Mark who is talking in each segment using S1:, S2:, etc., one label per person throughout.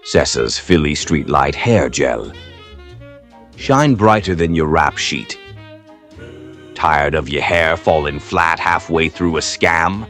S1: Sessa's Philly Streetlight Hair Gel. Shine brighter than your rap sheet. Tired of your hair falling flat halfway through a scam?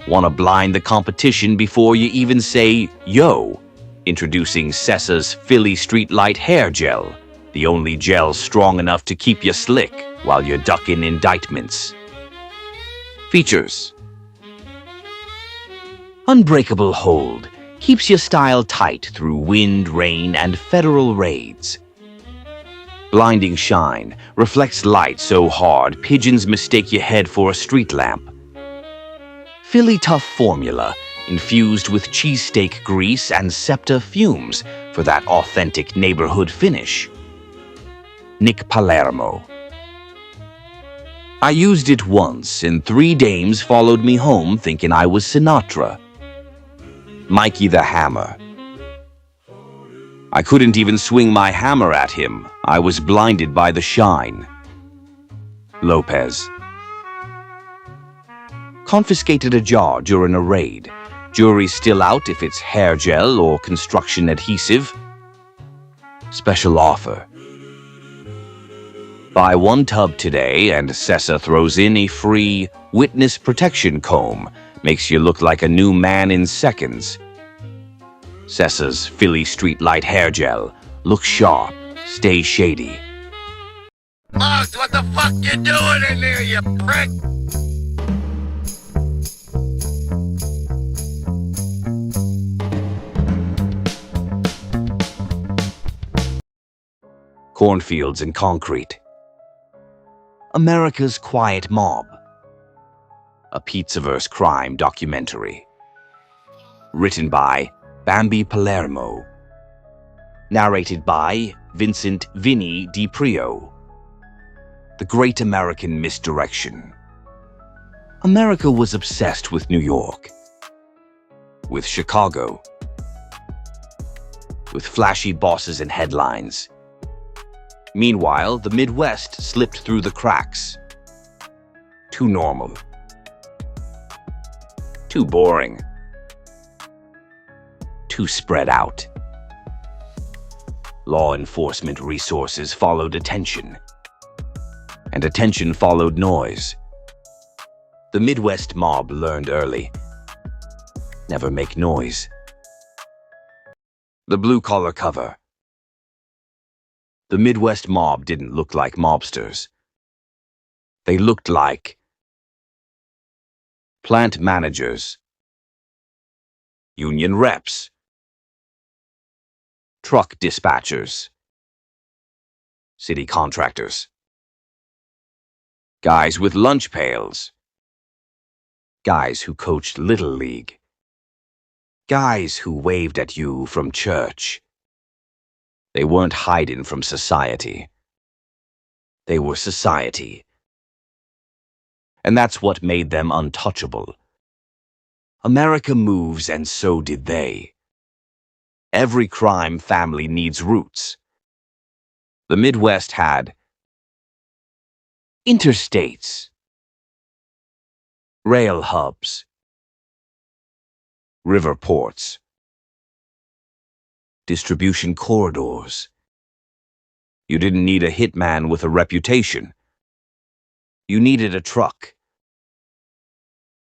S1: Want to blind the competition before you even say, yo? Introducing Sessa's Philly Streetlight Hair Gel, the only gel strong enough to keep you slick while you're ducking indictments. Features: unbreakable hold, keeps your style tight through wind, rain, and federal raids. Blinding shine, reflects light so hard pigeons mistake your head for a street lamp. Philly Tough formula, infused with cheesesteak grease and Septa fumes for that authentic neighborhood finish. Nick Palermo. I used it once, and 3 dames followed me home thinking I was Sinatra. Mikey the Hammer. I couldn't even swing my hammer at him. I was blinded by the shine. Lopez. Confiscated a jar during a raid. Jury's still out if it's hair gel or construction adhesive. Special offer. Buy 1 tub today and Sessa throws in a free witness protection comb. Makes you look like a new man in seconds. Sessa's Philly Streetlight Hair Gel. Look sharp, stay shady.
S2: Mobs, what the fuck you doing in there, you prick?
S1: Cornfields and Concrete. America's Quiet Mob. A Pizzaverse crime documentary. Written by Bambi Palermo. Narrated by Vincent Vinny DiPrio. The Great American Misdirection. America was obsessed with New York. With Chicago. With flashy bosses and headlines. Meanwhile, the Midwest slipped through the cracks. Too normal. Too boring. Too spread out. Law enforcement resources followed attention. And attention followed noise. The Midwest mob learned early. Never make noise. The blue-collar cover. The Midwest mob didn't look like mobsters. They looked like plant managers, union reps, truck dispatchers, city contractors, guys with lunch pails, guys who coached Little League, guys who waved at you from church. They weren't hiding from society. They were society. And that's what made them untouchable. America moves, and so did they. Every crime family needs roots. The Midwest had interstates, rail hubs, river ports, distribution corridors. You didn't need a hitman with a reputation. You needed a truck.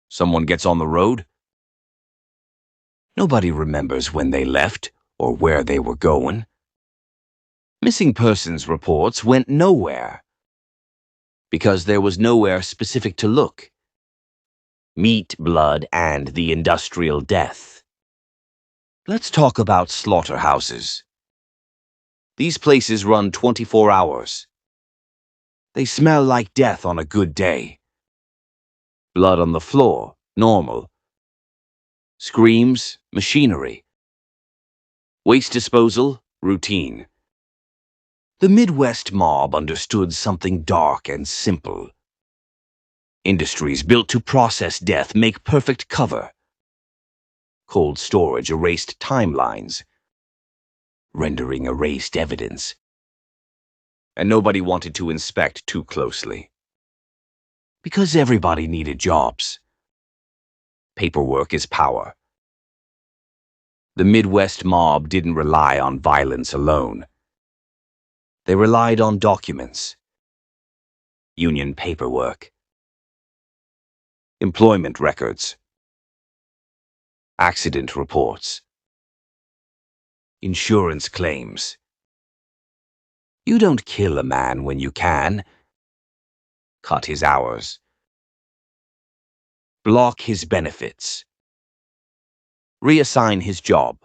S1: Someone gets on the road. Nobody remembers when they left or where they were going. Missing persons reports went nowhere because there was nowhere specific to look. Meat, blood, and the industrial death. Let's talk about slaughterhouses. These places run 24 hours. They smell like death on a good day. Blood on the floor, normal. Screams, machinery. Waste disposal, routine. The Midwest mob understood something dark and simple. Industries built to process death make perfect cover. Cold storage erased timelines, rendering erased evidence. And nobody wanted to inspect too closely. Because everybody needed jobs. Paperwork is power. The Midwest mob didn't rely on violence alone. They relied on documents, union paperwork, employment records, accident reports, insurance claims. You don't kill a man when you can. Cut his hours. Block his benefits. Reassign his job.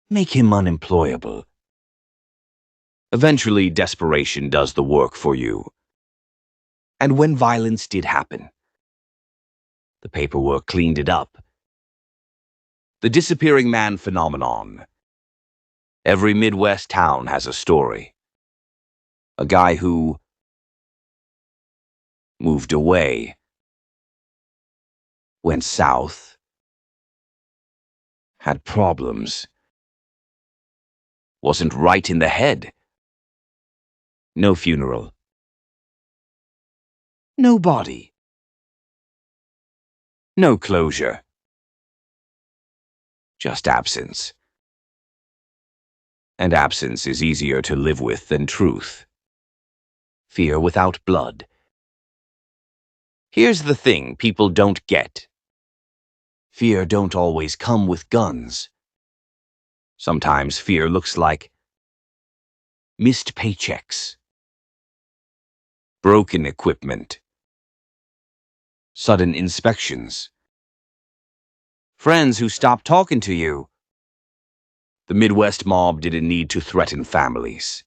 S1: Make him unemployable. Eventually, desperation does the work for you. And when violence did happen, the paperwork cleaned it up. The disappearing man phenomenon. Every Midwest town has a story. A guy who moved away, went south, had problems, wasn't right in the head. No funeral. No body. No closure. Just absence. And absence is easier to live with than truth. Fear without blood. Here's the thing people don't get. Fear don't always come with guns. Sometimes fear looks like missed paychecks, broken equipment, sudden inspections, friends who stop talking to you. The Midwest mob didn't need to threaten families.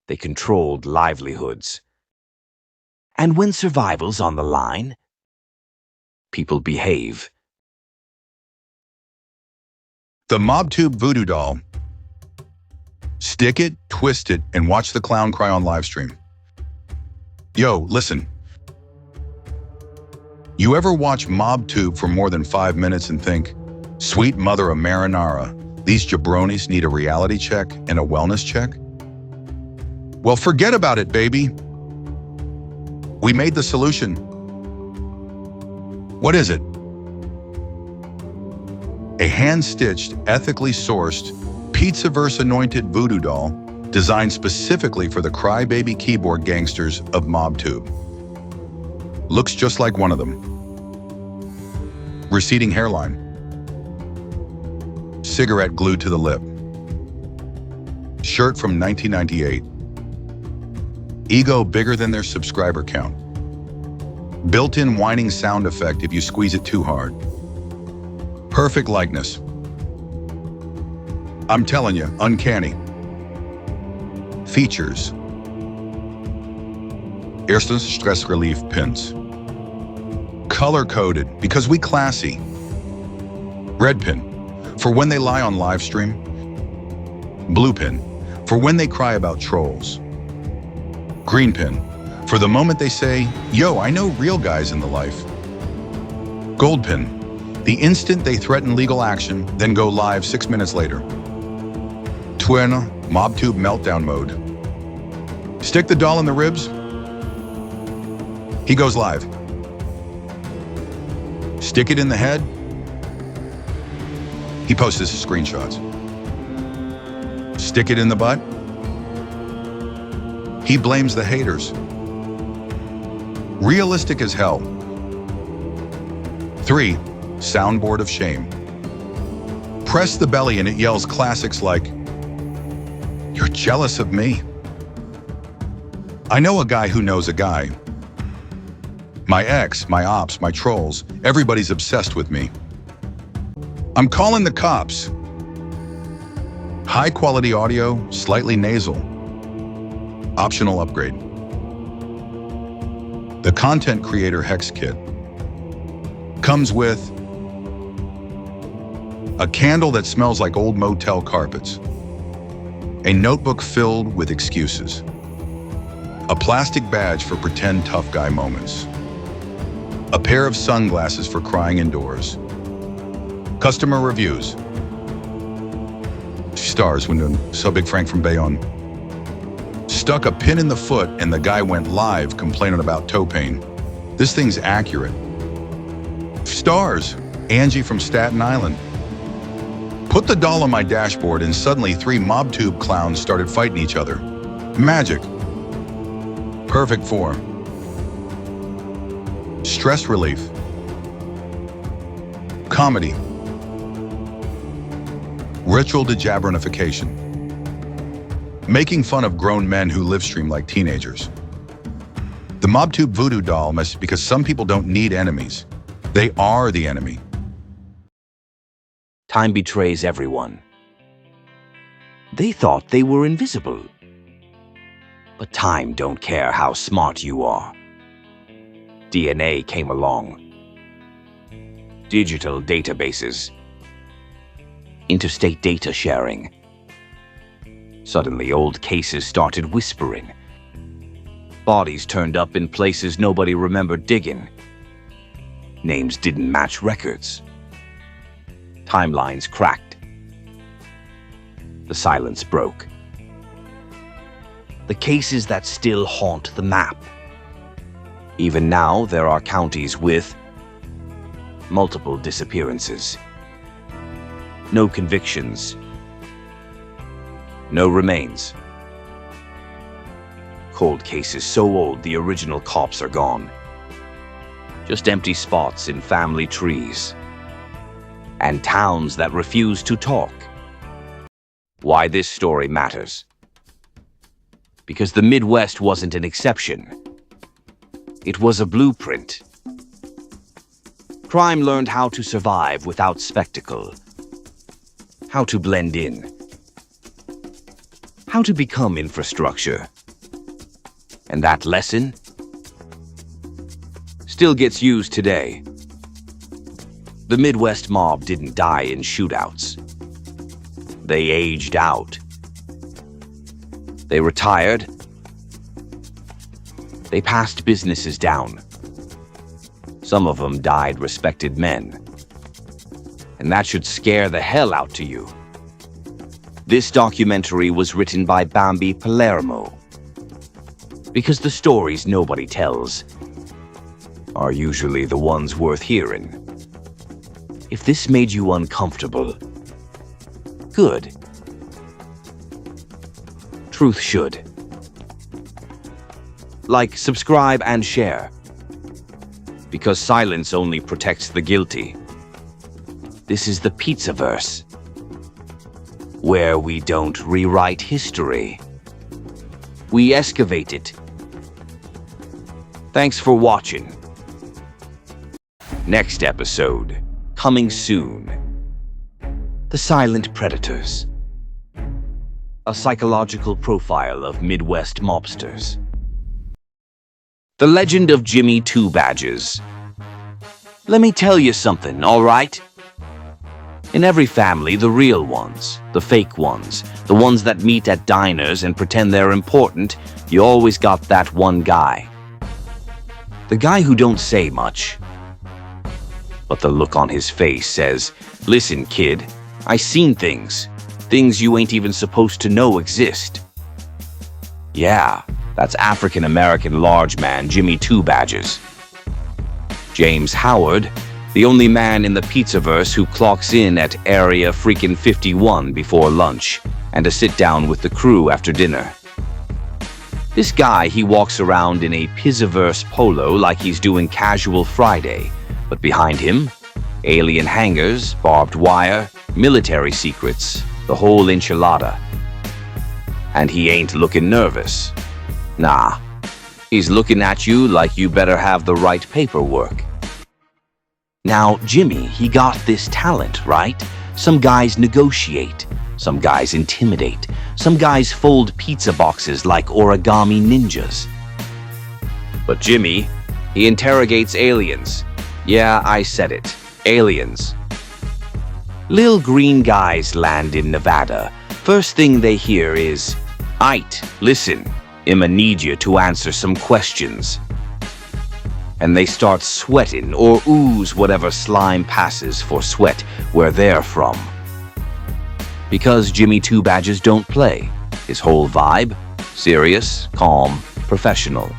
S1: They controlled livelihoods. And when survival's on the line, people behave.
S3: The MobTube voodoo doll. Stick it, twist it, and watch the clown cry on livestream. Yo, listen. You ever watch MobTube for more than 5 minutes and think, sweet mother of marinara, these jabronis need a reality check and a wellness check? Well, forget about it, baby. We made the solution. What is it? A hand-stitched, ethically sourced, Pizzaverse-anointed voodoo doll designed specifically for the crybaby keyboard gangsters of MobTube. Looks just like one of them. Receding hairline. Cigarette glued to the lip. Shirt from 1998. Ego bigger than their subscriber count. Built-in whining sound effect if you squeeze it too hard. Perfect likeness. I'm telling you, uncanny. Features. Erstens stress relief pins. Color-coded, because we classy. Red pin, for when they lie on live stream. Blue pin, for when they cry about trolls. Green pin, for the moment they say, yo, I know real guys in the life. Gold pin, the instant they threaten legal action, then go live 6 minutes later. Twin, MobTube meltdown mode. Stick the doll in the ribs. He goes live. Stick it in the head. He posts his screenshots. Stick it in the butt. He blames the haters. Realistic as hell. 3. Soundboard of shame. Press the belly and it yells classics like, "You're jealous of me." I know a guy who knows a guy. My ex, my ops, my trolls, everybody's obsessed with me. I'm calling the cops. High quality audio, slightly nasal. Optional upgrade. The Content Creator Hex Kit comes with a candle that smells like old motel carpets, a notebook filled with excuses, a plastic badge for pretend tough guy moments, a pair of sunglasses for crying indoors, customer reviews, stars when so Big Frank from Bayonne stuck a pin in the foot and the guy went live complaining about toe pain. This thing's accurate. Stars, Angie from Staten Island. Put the doll on my dashboard and suddenly 3 MobTube clowns started fighting each other. Magic. Perfect for stress relief, comedy, ritual dejabronification, making fun of grown men who live stream like teenagers. The MobTube voodoo doll mess because some people don't need enemies. They are the enemy.
S1: Time betrays everyone. They thought they were invisible. But time don't care how smart you are. DNA came along. Digital databases. Interstate data sharing. Suddenly, old cases started whispering. Bodies turned up in places nobody remembered digging. Names didn't match records. Timelines cracked. The silence broke. The cases that still haunt the map. Even now, there are counties with multiple disappearances. No convictions. No remains. Cold cases so old the original cops are gone. Just empty spots in family trees. And towns that refuse to talk. Why this story matters? Because the Midwest wasn't an exception. It was a blueprint. Crime learned how to survive without spectacle. How to blend in. How to become infrastructure. And that lesson still gets used today. The Midwest mob didn't die in shootouts. They aged out. They retired. They passed businesses down. Some of them died respected men. And that should scare the hell out to you. This documentary was written by Bambi Palermo. Because the stories nobody tells are usually the ones worth hearing. If this made you uncomfortable, good. Truth should. Like, subscribe, and share. Because silence only protects the guilty. This is the Pizzaverse, where we don't rewrite history. We excavate it. Thanks for watching. Next episode, coming soon. The Silent Predators. A psychological profile of Midwest mobsters. The legend of Jimmy Two Badges. Let me tell you something, all right? In every family, the real ones, the fake ones, the ones that meet at diners and pretend they're important, you always got that one guy. The guy who don't say much. But the look on his face says, "Listen, kid, I seen things. Things you ain't even supposed to know exist." Yeah, that's African-American large man Jimmy Two Badges. James Howard, the only man in the Pizzaverse who clocks in at Area freaking 51 before lunch and to sit down with the crew after dinner. This guy, he walks around in a Pizzaverse polo like he's doing Casual Friday, but behind him, alien hangars, barbed wire, military secrets, the whole enchilada. And he ain't looking nervous. Nah, he's looking at you like you better have the right paperwork. Now, Jimmy, he got this talent, right? Some guys negotiate. Some guys intimidate. Some guys fold pizza boxes like origami ninjas. But Jimmy, he interrogates aliens. Yeah, I said it. Aliens. Lil green guys land in Nevada. First thing they hear is, "Aight, listen, I'ma need you to answer some questions." And they start sweating or ooze whatever slime passes for sweat where they're from. Because Jimmy Two Badges don't play. His whole vibe, serious, calm, professional.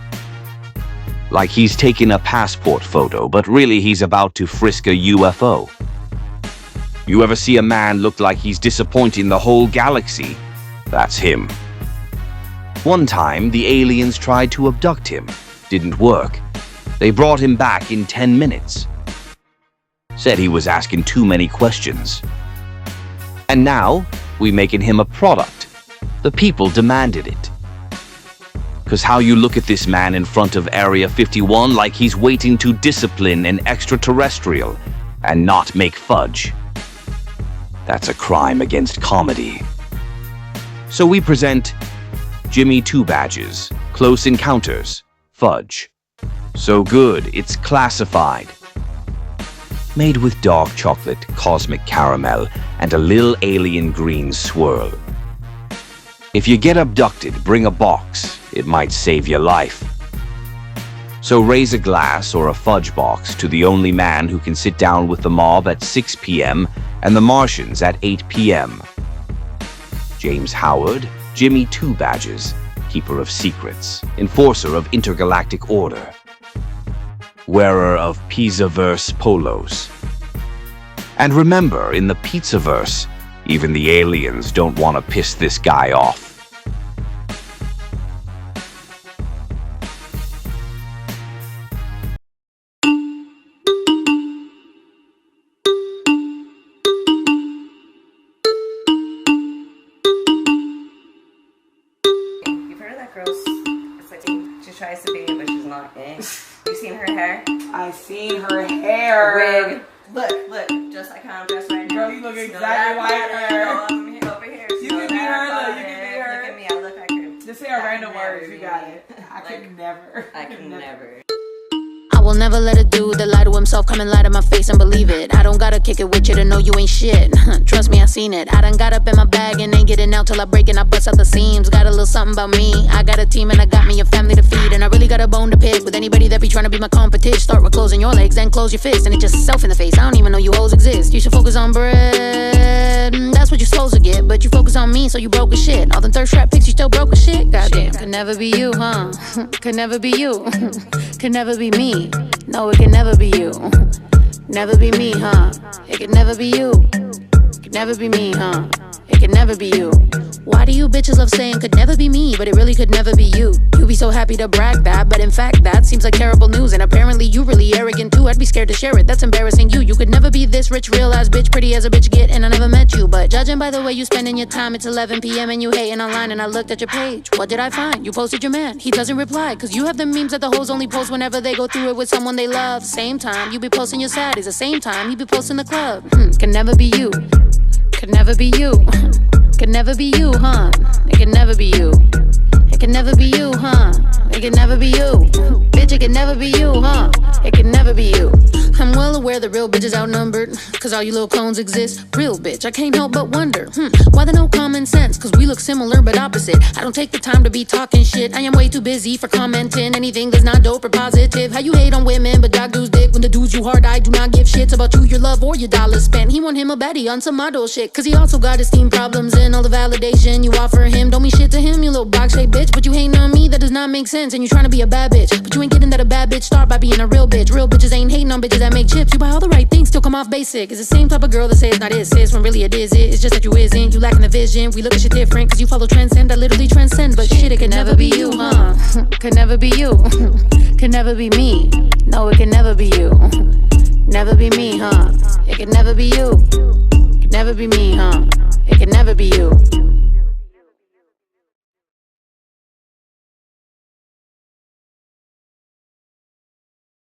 S1: Like he's taking a passport photo, but really he's about to frisk a UFO. You ever see a man look like he's disappointing the whole galaxy? That's him. One time, the aliens tried to abduct him. Didn't work. They brought him back in 10 minutes. Said he was asking too many questions. And now, we making him a product. The people demanded it. 'Cause how you look at this man in front of Area 51 like he's waiting to discipline an extraterrestrial and not make fudge. That's a crime against comedy. So we present Jimmy Two Badges, Close Encounters, Fudge. So good, it's classified. Made with dark chocolate, cosmic caramel, and a little alien green swirl. If you get abducted, bring a box. It might save your life. So raise a glass or a fudge box to the only man who can sit down with the mob at 6 p.m. and the Martians at 8 p.m. James Howard, Jimmy Two Badges, Keeper of Secrets, Enforcer of Intergalactic Order, Wearer of Pizzaverse polos. And remember, in the Pizzaverse, even the aliens don't want to piss this guy off.
S4: You've heard of that girl? It's like she tries to be, but she's not. You seen her hair?
S5: I seen her hair.
S4: Wig. Look, just like how I'm dressed right now.
S5: Girl, you look exactly like her.
S4: Over here.
S5: You can be her. Look, you can be her.
S4: Look at me, I look like her.
S5: Just say a random words. You got it. I could never.
S4: I can never.
S6: I will never let a dude that lie to himself come and lie to my face and believe it. I don't gotta kick it with you to know you ain't shit. Trust me, I seen it. I done got up in my bag and ain't getting out till I break and I bust out the seams. Got a little something about me. I got a team and I got me a family to feed. And I really got a bone to pick with anybody that be trying to be my competition. Start with closing your legs, then close your fist. And it just self in the face. I don't even know you hoes exist. You should focus on bread. That's what you're supposed to get. But you focus on me, so you broke as shit. All them thirst trap pics, you still broke as shit. Goddamn, could never be you, huh? Could never be you. Could never be me. No, it can never be you. Never be me, huh? It could never be you. Could never be me, huh? It could never be you. Why do you bitches love saying could never be me, but it really could never be you? You be so happy to brag that, but in fact that seems like terrible news. And apparently you really arrogant too. I'd be scared to share it, that's embarrassing you. You could never be this rich, real ass bitch, pretty as a bitch get, and I never met you. But judging by the way you spending your time, it's 11 p.m. and you hating online. And I looked at your page, what did I find? You posted your man, he doesn't reply. Cause you have the memes that the hoes only post whenever they go through it with someone they love. Same time, you be posting your saddies, the same time you be posting the club. Can never be you. Could never be you. Could never be you, huh? It could never be you. It could never be you, huh? It could never be you. Bitch, it could never be you, huh? It could never be you. I'm well aware that real bitches outnumbered, cause all you little clones exist. Real bitch, I can't help but wonder, why there no common sense? Cause we look similar but opposite. I don't take the time to be talking shit. I am way too busy for commenting anything that's not dope or positive. How you hate on women but dog dudes dick when the dudes you hard I do not give shits about you, your love, or your dollars spent. He want him a baddie on some model shit, cause he also got esteem problems and all the validation you offer him. Don't mean shit to him, you little box-shaped bitch, but you hating on me, that does not make sense. And you trying to be a bad bitch, but you ain't getting that a bad bitch start by being a real bitch. Real bitches ain't hating on bitches that make chips. You buy all the right things, still come off basic. It's the same type of girl that says not it, sis, when really it is it. It's just that you isn't, you lacking the vision. We look at shit different, cause you follow transcend. I literally transcend, but shit, it can never be you, huh? Could never be you. Could never be me. No, it can never be you. Never be me, huh? It could never be you. Could never be me, huh?